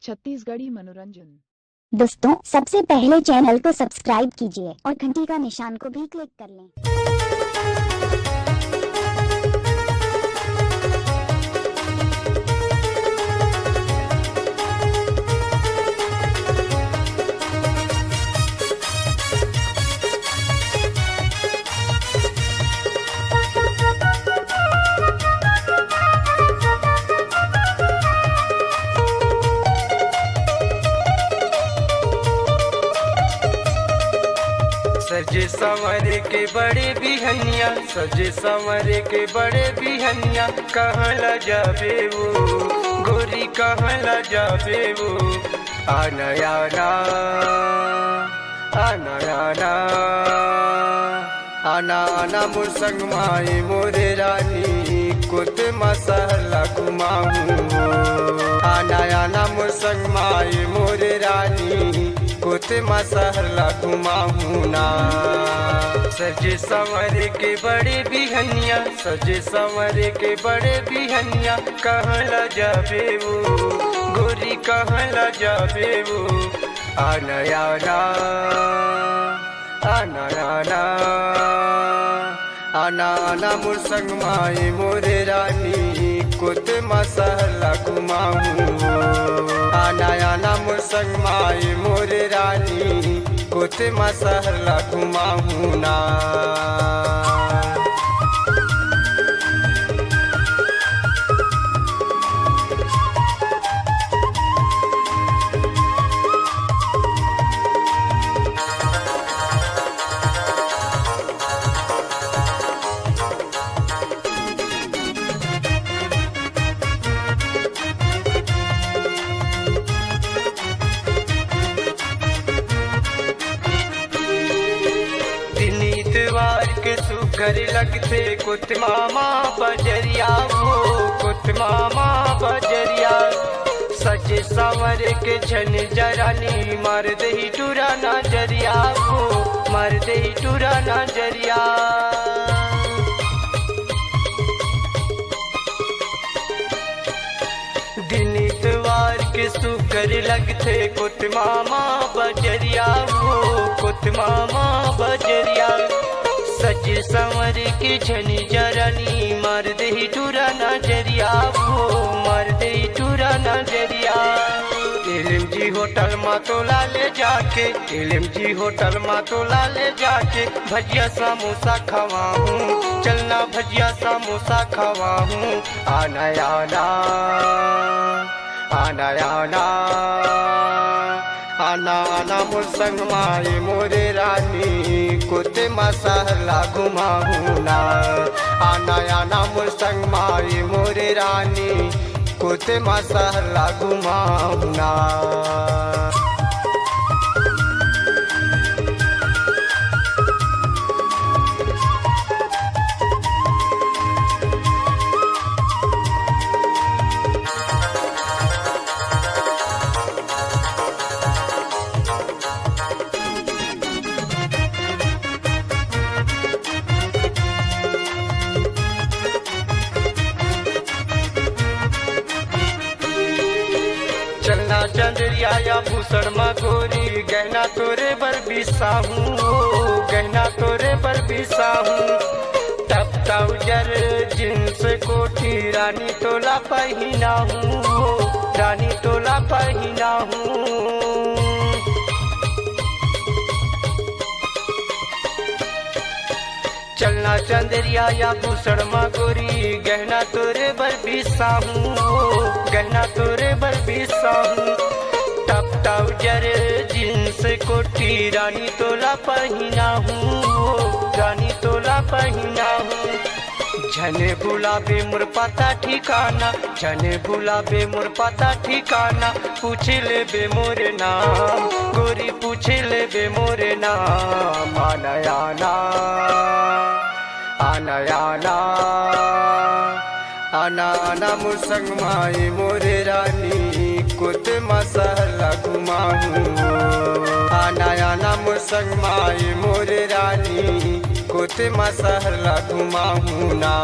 छत्तीसगढ़ी मनोरंजन। दोस्तों, सबसे पहले चैनल को सब्सक्राइब कीजिए और घंटी का निशान को भी क्लिक कर लें। सजे संवरे के बड़े बिहनिया, सजे संवरे के बड़े बिहनिया, कहाँ ला जाबे वो गोरी, कहाँ ला जाबे वो। आना आना आना आना आना आना मोर संग माई मोरे रानी, कुत मसाला घुमाऊं। आना आना मोर संग माई मोरे रानी, कुत मसाला घुमाऊं ना। सजे संवरे के बड़े बिहनिया, सजे संवरे के बड़े बिहनिया, कहाँ ला जाबे वो गोरी, कहाँ ला जाबे वो। आना आना आना आना आना आना मोर संग माई मोरे रानी, कुत मसाला घुमाऊं। आना आना मोर संग माई मोरे रानी, कुत मसाला घुमाऊं ना। सुघर लगते कुत मामा बजरिया वो, कुत मामा बजरिया। सजे संवर के झन जरानी, मार दही टूरा नजरिया वो, मार दही टूरा नजरिया। दिन इतवार के सुघर लगते कुत मामा बजरिया वो, कुत मामा बजरिया। सजे संवर की झनी जरानी, मार दही टूरा नजरिया वो, मार दही टूरा नजरिया। एलएमजी होटल मा तोला ले जाके, एलएमजी होटल मा तोला ले जाके, भजिया समोसा खवाऊं, चलना भजिया समोसा खवाऊं। आना आना आना आना आना आना मोर संग माई मोरे रानी, कुत मसाला घुमाऊं ना। आना आना मोर संग माई मोरे रानी, कुत मसाला घुमाऊं ना। चलना चंद्रिया या भूषण मा गोरी, गहना तोरे बर बिसाहूं, गहना तोरे बर बिसाहूं। तब ताउजर जींस कोठी, रानी तोला पहिना हूँ, रानी तोला पहिना हूँ। चलना चंद्रिया या भूषण मा गोरी, गहना तोरे बर बिसाहूं, गहना तोरे बर बिसाहूं। टप टाउजर जींस कोठी, रानी तोला पहिना हूँ, रानी तोला पहिना हूँ। झने गुलाबी मोर पता ठिकाना, झने गुलाबी मोर पता ठिकाना, पूछ ले बे मोरे नाम गोरी, पूछ ले बे मोरे नाम। आना आना आना आना आना आना मोर संग माई मोरे रानी, कुत मसाला घुमाऊं। आना आना मोर संग माई मोरे रानी, कुत मसाला घुमाऊं ना।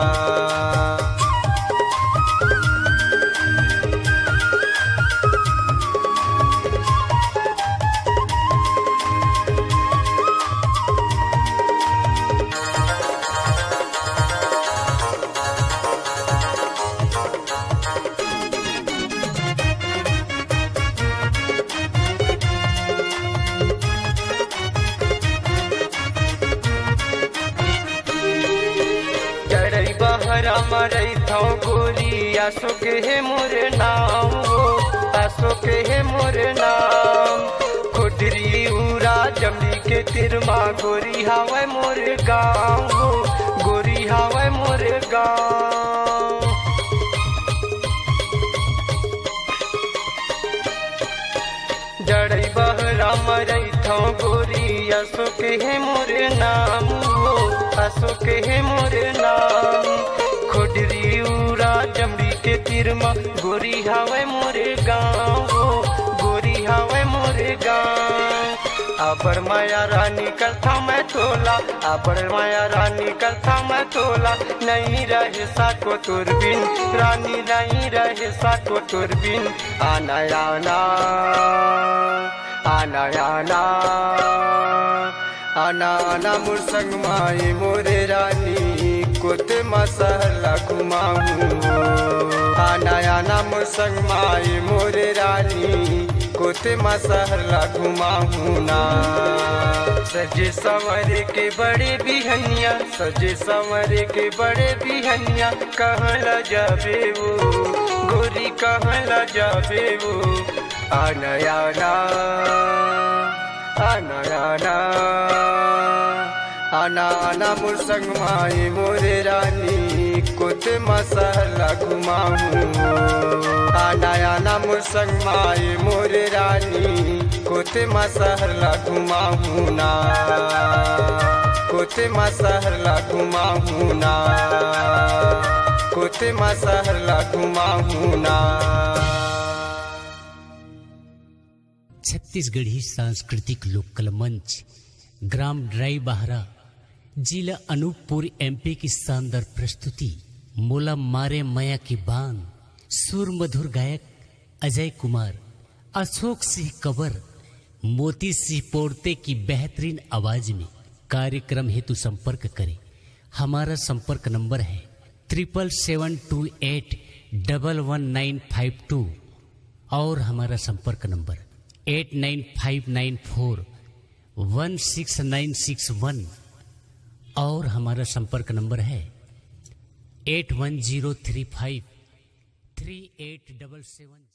राम रैथो गोरी आसो के है मोर नाम हो आसो के है मोर नाम खुडरी उरा जमली के तिरमा गोरी हावे मोर गाँव हो गोरी हावे मोर गाँव जड़ई बहरा मरई थो गोरी असो के है मोर नाम हो असो के है मोर नाम खुडरी उरा जमड़ी के तिरमा गोरी हावे मोर गाँव हो गोरी हावे मोर गाँव अबर माया रानी करता मैं तोला अबर माया रानी करता मैं तोला नहीं रहे साको तुरबिन रानी नहीं रहे साको तुरबिन आना आना आना आना आना आना मोर संग माई मोरे रानी कोते मसहला घुमाऊं आना आना मोर संग माई मोरे रानी कोते मसहला घुमाऊं ना सजे संवरे के बड़े बिहनिया सजे संवरे के बड़े बिहनिया कहाँ ला जाबे वो गोरी कहाँ ला जाबे वो आना आना आना आना आना आना मोर संग माई मोरे रानी कोते मसहला घुमाऊं आना आना मोर संग माई मोरे रानी कोते मसहला घुमाऊं ना कोते मसहला घुमाऊं ना कोते मसहला घुमाऊं ना छत्तीसगढ़ी सांस्कृतिक लोककला मंच ग्राम ड्राई बाहरा जिला अनूपपुर एमपी की शानदार प्रस्तुति मोला मारे माया की बान सुर मधुर गायक अजय कुमार अशोक सिंह कबर मोती सिंह पोर्ते की बेहतरीन आवाज में कार्यक्रम हेतु संपर्क करें। हमारा संपर्क नंबर है 7778111952 और हमारा संपर्क नंबर 8959416961 और हमारा संपर्क नंबर है 8103538777।